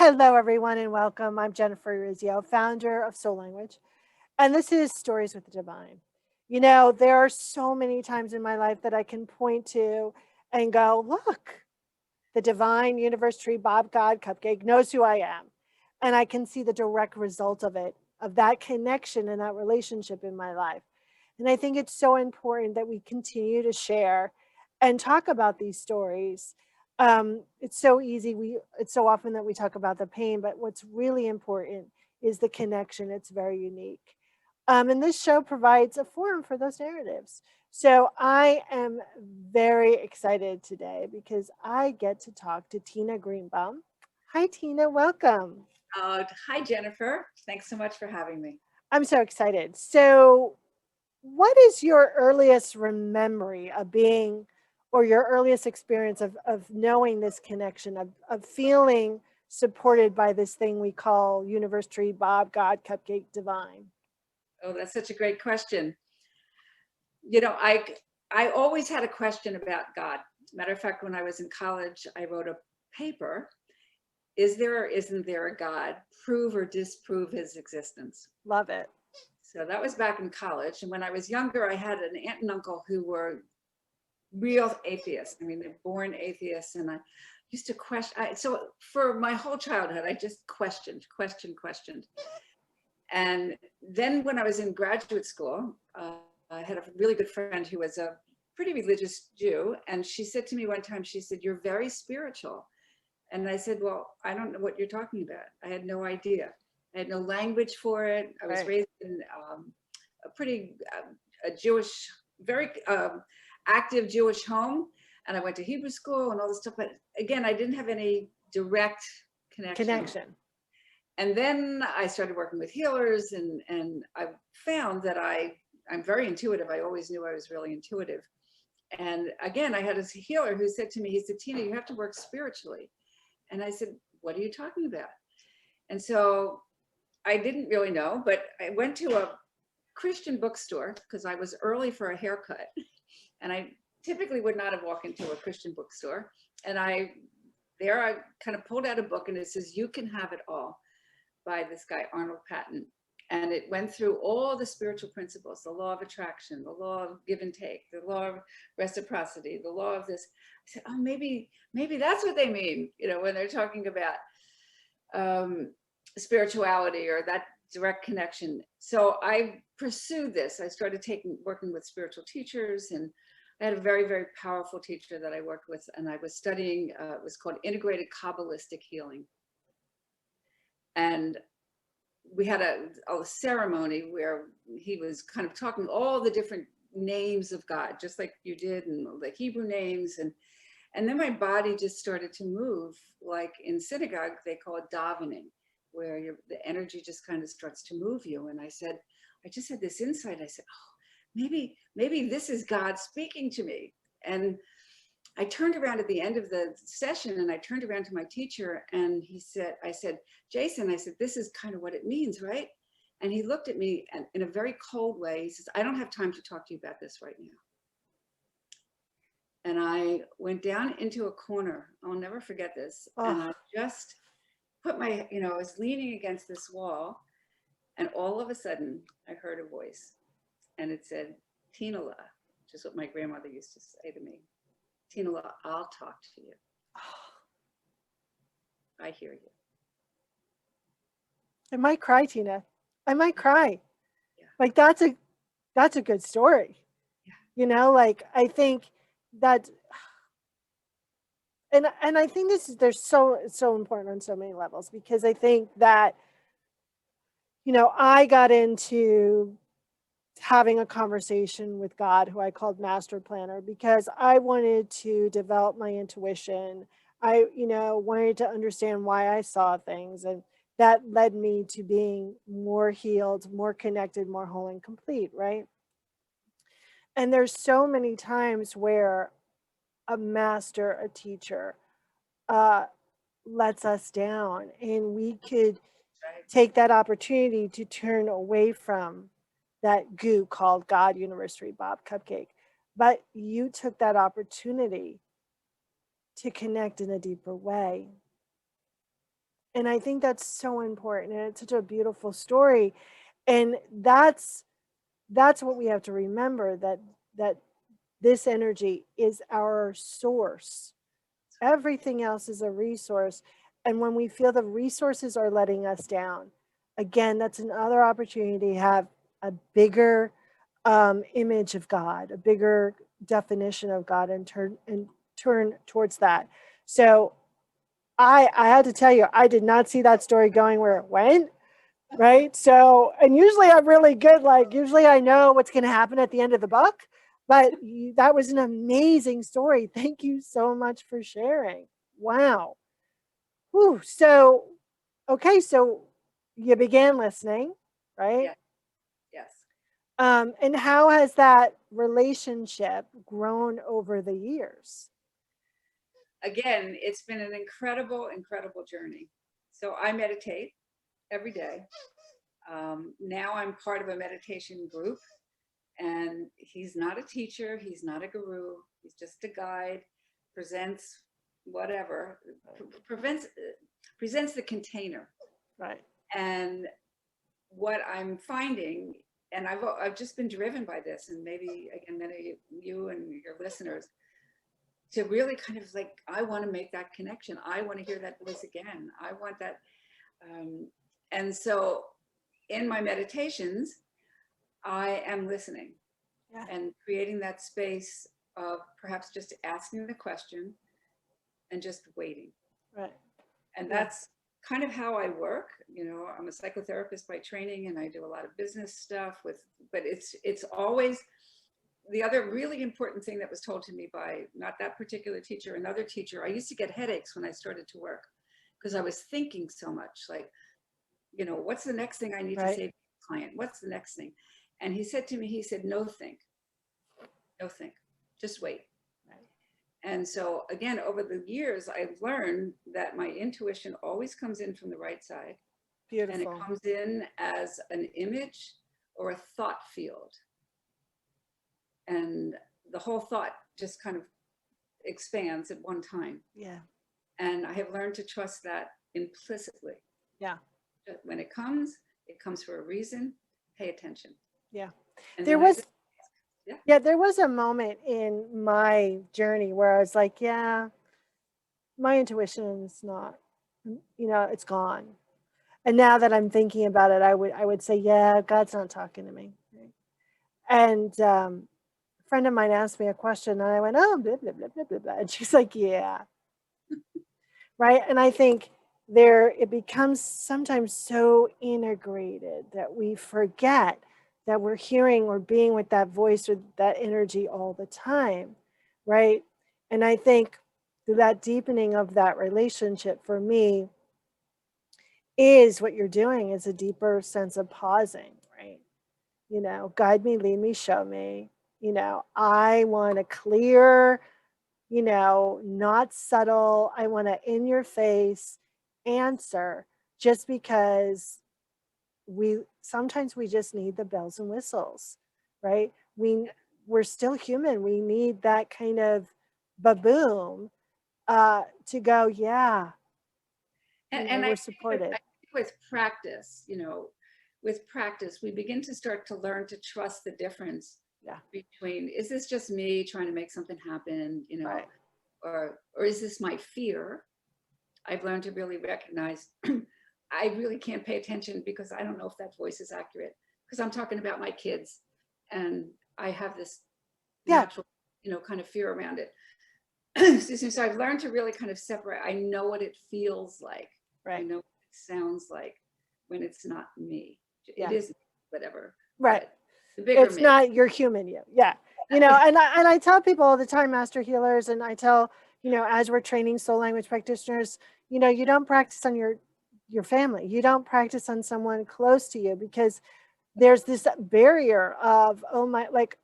Hello, everyone, and welcome. I'm Jennifer Urezzio, founder of Soul Language, and this is Stories with the Divine. There are so many times in my life that I can point to and go, look, the divine universe tree, Bob God Cupcake knows who I am. And I can see the direct result of it, of that connection and that relationship in my life. And I think it's so important that we continue to share and talk about these stories. It's so easy. It's so often that we talk about the pain, but what's really important is the connection. It's very unique. And this show provides a forum for those narratives. So I am very excited today because I get to talk to Tina Greenbaum. Hi, Tina. Welcome. Hi, Jennifer. Thanks so much for having me. I'm so excited. So, what is your earliest memory of being, or your earliest experience of knowing this connection, of feeling supported by this thing we call Universe Tree, Bob, God, Cupcake, Divine? Oh, that's such a great question. You know, I always had a question about God. Matter of fact, when I was in college, I wrote a paper. Is there or isn't there a God? Prove or disprove his existence. Love it. So that was back in college. And when I was younger, I had an aunt and uncle who were real atheists. I mean, they're born atheists. And I used to question. So for my whole childhood, I just questioned. And then when I was in graduate school, I had a really good friend who was a pretty religious Jew. And she said to me one time, she said, "You're very spiritual." And I said, "Well, I don't know what you're talking about." I had no idea. I had no language for it. I was Right. raised in a pretty a Jewish, very active Jewish home. And I went to Hebrew school and all this stuff. But again, I didn't have any direct connection. Connection. And then I started working with healers, and I found that I'm very intuitive. I always knew I was really intuitive. And again, I had a healer who said to me, he said, "Tina, you have to work spiritually." And I said, "What are you talking about?" And so I didn't really know, but I went to a Christian bookstore because I was early for a haircut. And I typically would not have walked into a Christian bookstore. And I kind of pulled out a book, and it says, "You Can Have It All," by this guy, Arnold Patton. And it went through all the spiritual principles, the law of attraction, the law of give and take, the law of reciprocity, the law of this. I said, "Oh, maybe that's what they mean, when they're talking about spirituality or that direct connection." So I pursued this. I started working with spiritual teachers, and I had a very, very powerful teacher that I worked with, and I was studying, it was called integrated Kabbalistic healing. And we had a ceremony where he was kind of talking all the different names of God, just like you did, and the Hebrew names. And then my body just started to move, like in synagogue, they call it davening, where the energy just kind of starts to move you. And I just had this insight. I said, "Oh, maybe this is God speaking to me." And I turned around at the end of the session, and I turned around to my teacher, and I said, "Jason," I said, "this is kind of what it means, right?" And he looked at me and in a very cold way. He says, "I don't have time to talk to you about this right now." And I went down into a corner. I'll never forget this. And Oh, I just I was leaning against this wall, and all of a sudden I heard a voice, and it said, "Tinala," which is what my grandmother used to say to me. "Tinala, I'll talk to you. I hear you." I might cry, Tina. I might cry. Yeah. Like that's a good story. Yeah. Like I think that, and I think there's so important on so many levels, because I think that I got into having a conversation with God, who I called Master Planner, because I wanted to develop my intuition. I wanted to understand why I saw things, and that led me to being more healed, more connected, more whole and complete, right? And there's so many times where a master, a teacher, uh, lets us down, and we could Right. take that opportunity to turn away from that goo called God, University, Bob Cupcake. But you took that opportunity to connect in a deeper way. And I think that's so important, and it's such a beautiful story. And that's what we have to remember, that this energy is our source. Everything else is a resource. And when we feel the resources are letting us down, again, that's another opportunity to have a bigger image of God, a bigger definition of God, and turn towards that. So I had to tell you, I did not see that story going where it went. Right. So, and usually I'm really good. Like, usually I know what's going to happen at the end of the book, but that was an amazing story. Thank you so much for sharing. Wow. Whew. So, okay. So you began listening, right? Yes, yes. And how has that relationship grown over the years? Again, it's been an incredible, incredible journey. So I meditate every day. Now I'm part of a meditation group, and he's not a teacher, he's not a guru, he's just a guide, presents whatever, prevents, presents the container. Right. And what I'm finding, and I've just been driven by this, and maybe again, many of you and your listeners, to really kind of like, I want to make that connection. I want to hear that voice again. I want that. And so in my meditations, I am listening, Yeah. and creating that space of perhaps just asking the question and just waiting. Right. And Yeah. that's kind of how I work. You know, I'm a psychotherapist by training, and I do a lot of business stuff with, but it's always the other really important thing that was told to me by not that particular teacher, another teacher. I used to get headaches when I started to work because I was thinking so much, like, you know, what's the next thing I need to Right. say to the client? What's the next thing? And he said to me, he said, no think, no think, just wait. Right. And so again, over the years, I've learned that my intuition always comes in from the right side, and it Beautiful. comes in as an image or a thought field. And the whole thought just kind of expands at one time. Yeah. And I have learned to trust that implicitly. Yeah. When it comes for a reason. Pay attention. Yeah. And There then I was, just, yeah. yeah, there was a moment in my journey where I was like, yeah, my intuition is not, it's gone. And now that I'm thinking about it, I would say, yeah, God's not talking to me. Right? And a friend of mine asked me a question, and I went, oh, blah, blah, blah, blah, blah, blah. And she's like, yeah. Right. And I think it becomes sometimes so integrated that we forget that we're hearing or being with that voice or that energy all the time. Right. And I think that deepening of that relationship for me is what you're doing, is a deeper sense of pausing, right? Guide me, lead me, show me. I want a clear, not subtle, I want a in your face answer, just because sometimes we just need the bells and whistles, right? We're still human. We need that kind of baboom to go, yeah, And I we're think supported. with practice, with practice, we begin to start to learn to trust the difference Yeah. between, is this just me trying to make something happen, Right. or is this my fear? I've learned to really recognize I really can't pay attention because I don't know if that voice is accurate, because I'm talking about my kids, and I have this Yeah. natural, kind of fear around it. Excuse me. So I've learned to really kind of separate. I know what it feels like. I Right. know what it sounds like when it's not me. Yeah. It is whatever. Right. But the bigger It's me. not your human you. Yeah. And I tell people all the time, master healers, and I tell, as we're training soul language practitioners, you don't practice on your family. You don't practice on someone close to you, because there's this barrier of, oh my, like,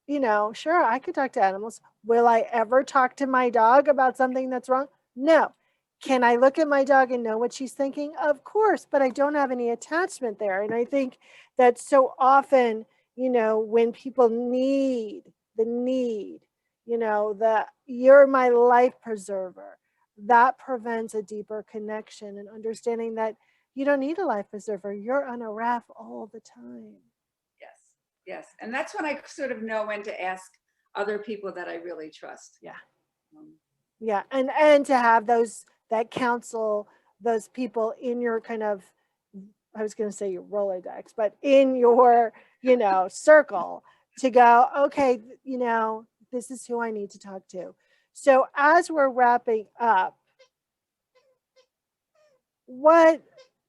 sure, I could talk to animals. Will I ever talk to my dog about something that's wrong? No. Can I look at my dog and know what she's thinking? Of course, but I don't have any attachment there. And I think that so often, when people need, the you're my life preserver. that prevents a deeper connection and understanding that you don't need a life preserver. You're on a raft all the time. Yes, yes. And that's when I sort of know when to ask other people that I really trust. Yeah. Um, Yeah. And to have those that counsel, those people in your kind of, I was going to say your Rolodex, but in your, circle to go, okay, this is who I need to talk to. So as we're wrapping up, what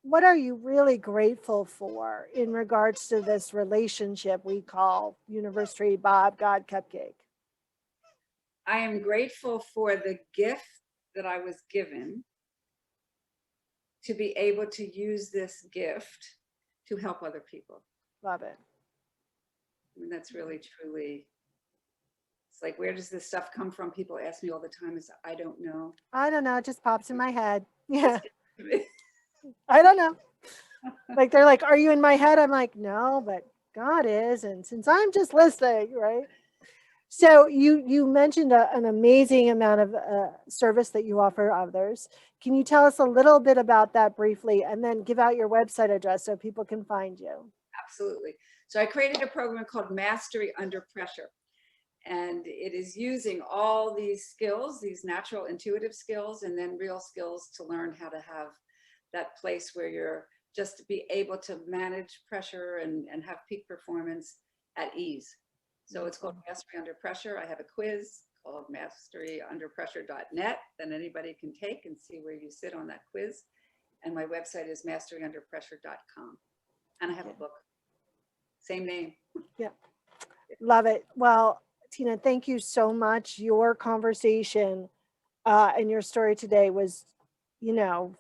what are you really grateful for in regards to this relationship we call Universe Tree Bob God Cupcake? I am grateful for the gift that I was given to be able to use this gift to help other people. Love it. I mean, that's really truly, it's like, where does this stuff come from? People ask me all the time. Is I don't know. I don't know, it just pops in my head. Yeah. Just- I don't know. Like they're like, "Are you in my head?" I'm like, "No, but God is." And since I'm just listening, right? So you mentioned an amazing amount of service that you offer others. Can you tell us a little bit about that briefly, and then give out your website address so people can find you? Absolutely. So I created a program called Mastery Under Pressure. And it is using all these skills, these natural intuitive skills, and then real skills to learn how to have that place where you're just to be able to manage pressure and have peak performance at ease. So it's called Mastery Under Pressure. I have a quiz called masteryunderpressure.net that anybody can take and see where you sit on that quiz. And my website is masteryunderpressure.com. And I have a book, same name. Yeah, love it. Well, Tina, thank you so much. Your conversation and your story today was,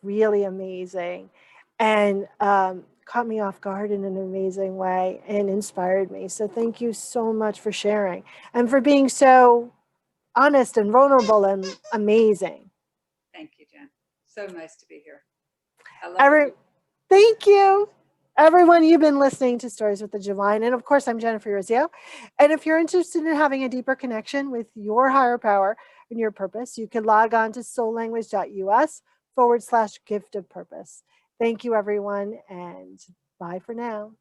really amazing, and caught me off guard in an amazing way and inspired me. So thank you so much for sharing and for being so honest and vulnerable and amazing. Thank you, Jen. So nice to be here. I love what Every, you. Thank you. Everyone, you've been listening to Stories with the Divine. And of course, I'm Jennifer Urezzio. And if you're interested in having a deeper connection with your higher power and your purpose, you can log on to soullanguage.us/gift of purpose. Thank you, everyone. And bye for now.